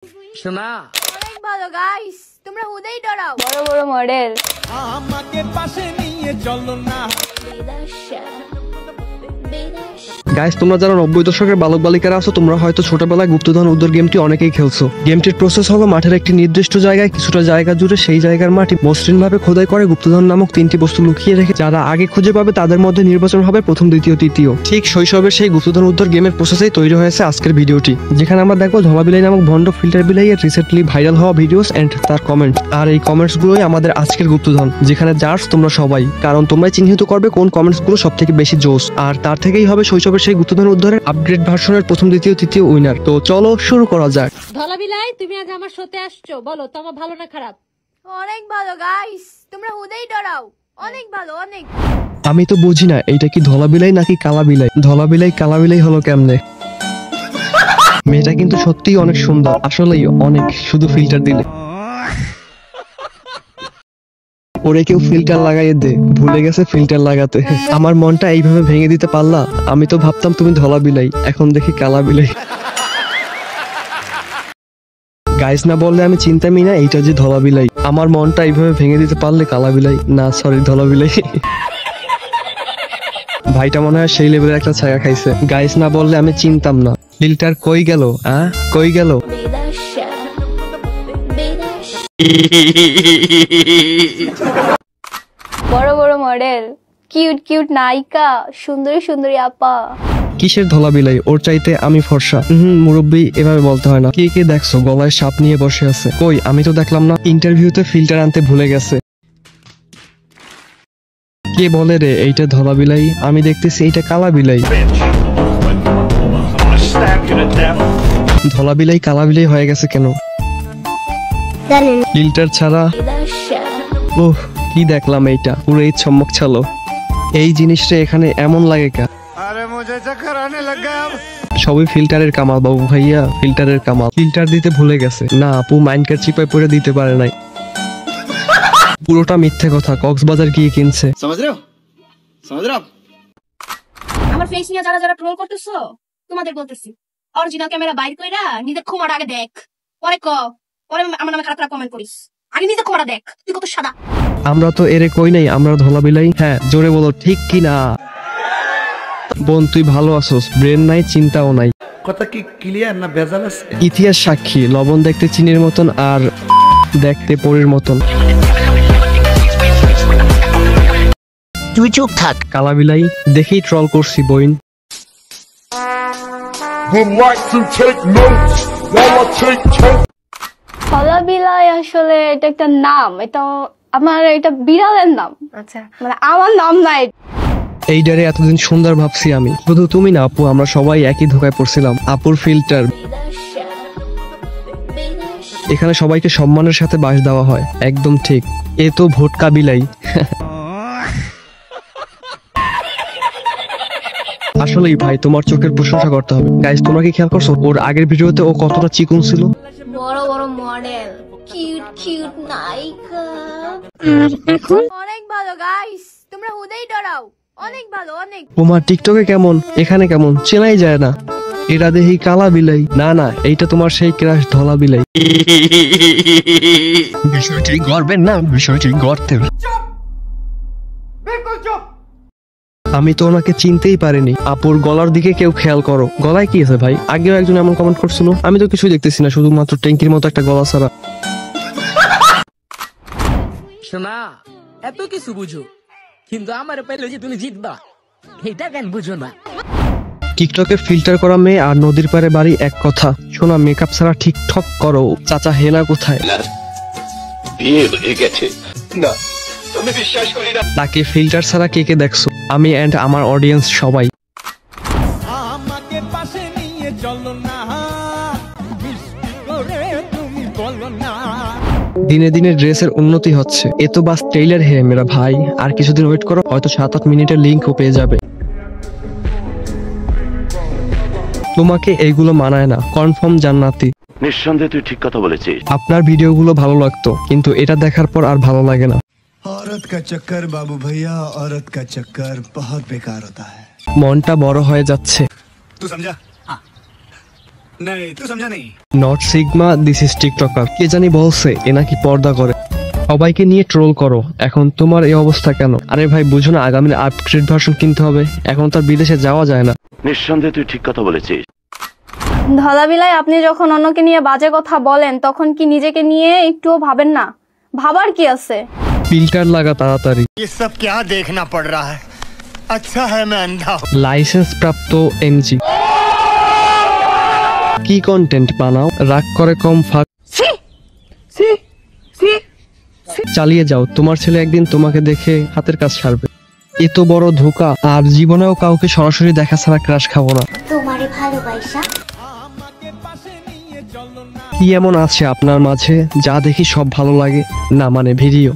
শোনা অনেক ভালো গাইস, তোমরা হুদেই ডরাও। বড় বড় মডেল আমাকে পাশে নিয়ে চলো না। গাইস, তোমরা যারা 90 দশকের বালক বালিকারা আছো, তোমরা হয়তো ছোটবেলায় গুপ্তধন উদ্ধার গেমটি অনেকেই খেলছো। গেমটির প্রসেস হলো মাঠের একটি নির্দিষ্ট জায়গায় কিছুটা জায়গা জুড়ে সেই জায়গার মাটি মসৃণভাবে খোদাই করে গুপ্তধন নামক 3টি বস্তু লুকিয়ে রেখে যারা আগে খুঁজে পাবে তাদের মধ্যে নির্বাচন হবে প্রথম, দ্বিতীয়, তৃতীয়। ঠিক শৈশবের সেই গুপ্তধন উদ্ধার গেমের প্রসেসেই তৈরি হয়েছে আজকের ভিডিওটি, যেখানে আমরা দেখবো ধলা বিলাই নামক ভন্ড ফিল্টার বিলাইয়ের রিসেন্টলি ভাইরাল হওয়া ভিডিওস এন্ড তার কমেন্ট। আর এই কমেন্টস গুলোই আমাদের আজকের গুপ্তধন, যেখানে জার্স তোমরা সবাই, কারণ তোমরাই চিহ্নিত করবে কোন কমেন্টস গুলো সব থেকে বেশি জোস। আর তার থেকেই হবে শৈশবের সেই গুপ্তধন উদ্ধারের আপগ্রেড ভার্সনের প্রথম, দ্বিতীয়, তৃতীয় উইনার। তো চলো শুরু করা যাক। ধলা বিলাই, তুমি আজ আমার শোতে আসছো, বলো তোমার ভালো না খারাপ? অনেক ভালো গাইস, তোমরা হুদেই ডরাও। অনেক ভালো, অনেক। আমি তো বুঝি না এইটা কি ধলা বিলাই নাকি কালা বিলাই। ধলা বিলাই কালা বিলাই হলো কেমনে? মেয়েটা কিন্তু সত্যিই অনেক সুন্দর, আসলেই অনেক, শুধু ফিল্টার দিলে। ওরে কেউ ফিল্টার লাগাইয়ে দে, ভুলে গেছে ফিল্টার লাগাতে। আমার মনটা এইভাবে ভেঙে দিতে পারলা? আমি তো ভাবতাম তুমি ধলা বিলাই, এখন দেখি কালা বিলাই। গাইস, না বললে আমি চিন্তামই না এইটা যে ধলা বিলাই। আমার মনটা এইভাবে ভেঙে দিতে পারলে কালা বিলাই না, সরি ধলা বিলাই। ভাইটা মনে হয় সেই লেভেলের একটা ছায়া খাইছে। গাইস, না বললে আমি চিনতাম না। ফিল্টার কই গেল? কই গেল? বড় বড় মডেল, কিউট কিউট নায়িকা, সুন্দরী সুন্দরী আপা। কিসের ধলা বিলাই? ওর চাইতে আমি ফর্সা। মুরব্বী, এভাবে বলতে হয় না। কে কে দেখছো গলায় সাপ নিয়ে বসে আছে? কই, আমি তো দেখলাম না। ইন্টারভিউতে ফিল্টার আনতে ভুলে গেছে। কে বলে রে এইটা ধলা বিলাই? আমি দেখতেছি এইটা কালা বিলাই। ধলা বিলাই কালা বিলাই হয়ে গেছে কেন? ফিল্টার ছাড়া ওহ, কি দেখলাম এইটা, পুরো এই চমক ছালো। এই জিনিসটা এখানে এমন লাগে কা? সবই ফিল্টারের কামাল বাবু ভাইয়া, ফিল্টারের কামাল। ফিল্টার দিতে ভুলে গেছে না, আপু মাইনকার চিপায় পরে দিতে পারে নাই। পুরোটা মিথ্যে কথা, কক্সবাজার গিয়ে কিনছে। আমার ফেস নিয়ে যারা যারা ট্রোল করতেছো, তোমাদের বলতেছি, অরিজিনাল ক্যামেরা বাইর কইরা নিজে ক্ষমাটা আগে দেখ, পরে পরে আমার নামে খারাপ খারাপ কমেন্ট করিস। আগে নিজে ক্ষমাটা দেখ, তুই কত সাদা। আমরা তো এরে কই নাই আমরা ধলা বিলাই। হ্যাঁ, জোরে বলো ঠিক কি না? বোন, তুই ভালো আছোস? ব্রেন নাই, চিন্তাও নাই। কথা কি ক্লিয়ার না ভেজাল আছে? ইতিহাস সাক্ষী, লবণ দেখতে চিনির মতন আর দেখতে পরীর মতন। তুই চুপ থাক। কালা বিলাই, দেখেই ট্রল করছি বইন। ধলা বিলাই আসলে এটা একটা নাম, এটা আমার এটা বিড়ালের নাম। আচ্ছা, মানে আমার নাম নাই। এই ডারে এতদিন সুন্দর ভাবছি আমি, শুধু তুমি না আপু, আমরা সবাই একই ধোকায় পড়ছিলাম। আপুর ফিল্টার। এখানে সবাইকে সম্মানের সাথে বাস দেওয়া হয়, একদম ঠিক। এ তো ভোটকা বিলাই। আসলেই ভাই, তোমার চোখের প্রশংসা করতে হবে। গাইস, তোমরা কি খেয়াল করছো ওর আগের ভিডিওতে ও কতটা চিকন ছিল? বড় বড় মডেল, কিউট কিউট নায়িকা। অনেক ভালো গাইস, তোমরা হুদেই ডরাও। অনেক ভালো, অনেক। তোমার টিকটকে কেমন, এখানে কেমন, চেনাই যায় না। এরা দেখি কালা বিলাই। না না, এইটা তোমার সেই ক্রাশ ধলা বিলাই। বিষয়টি গর্বের না, বিষয়টি গর্তের। আমি তো ওনাকে চিনতেই পারিনি। আপুর গলার দিকে কেউ খেয়াল করো, গলায় কি আছে ভাই? আগেও একজন এমন কমেন্ট করছিল, আমি তো কিছুই দেখতেছি না, শুধুমাত্র ট্যাঙ্কির মতো একটা গলা ছাড়া। শোনা এত কিছু বুঝো, কিন্তু আমার পেলে যে তুমি জিতবা এটা কেন বুঝো না? টিকটকে ফিল্টার করা মেয়ে আর নদীর পাড়ে বাড়ি এক কথা। শোনা, মেকআপ ছাড়া ঠিকঠাক করো। চাচা হেনা কোথায়? বিয়ে হয়ে গেছে না, আমি বিশ্বাস করি না। তাকে ফিল্টার ছাড়া কে কে দেখছো? আমি এন্ড আমার অডিয়েন্স সবাই। আমাকে পাশে নিয়ে চলো না, মিষ্টি করে তুমি বলো না। দিনে দিনে ড্রেসের উন্নতি হচ্ছে। এ তো বাস ট্রেইলার হে মেরা ভাই, আর কিছুদিন ওয়েট করো, হয়তো 7-8 মিনিটের লিঙ্কও পেয়ে যাবে। তোমাকে এইগুলো মানায় না, কনফার্ম জান্নাতি। নিঃসন্দেহে তুই ঠিক কথা বলেছিস। আপনার ভিডিওগুলো ভালো লাগতো, কিন্তু এটা দেখার পর আর ভালো লাগে না। औरत का चक्कर बाबू भैया, औरत का चक्कर बहुत बेकार होता है। মনটা বড় হয়ে যাচ্ছে। तू समझा? नहीं तू समझा नहीं not sigma this is TikToker. কে জানি বলছে এ নাকি পর্দা করে। সবাইকে নিয়ে ট্রোল করো, এখন তোমার এই অবস্থা কেন? আরে ভাই বুঝো না, আগামী আপগ্রেড ভার্সন কিনতে হবে, এখন তো আর বিদেশে যাওয়া যায় না। নিঃসন্দেহে তুই ঠিক কথা বলেছিস। ধলাবিলাই, আপনি যখন অন্যকে নিয়ে বাজে কথা বলেন তখন কি নিজেকে নিয়ে একটুও ভাবেন না? ভাবার কি আছে? ফিল্টার লাগা তাড়াতাড়ি। ये सब क्या देखना पड़ रहा है अच्छा है मैं अंधा हूँ লাইসেন্স প্রাপ্ত এমজি। কি কন্টেন্ট বানাও, রাগ করে কম ফাঁক। চালিয়ে যাও, তোমার ছেলে একদিন তোমাকে দেখে হাতের কাজ ছাড়বে। এত বড় ধোঁকা, আর জীবনেও কাউকে সরাসরি দেখা ছাড়া ক্রাশ খাবো না। তোমারে ভালোবাসা কি এমন আছে আপনার মাঝে যা দেখি সব ভালো লাগে? না মানে ভিডিও।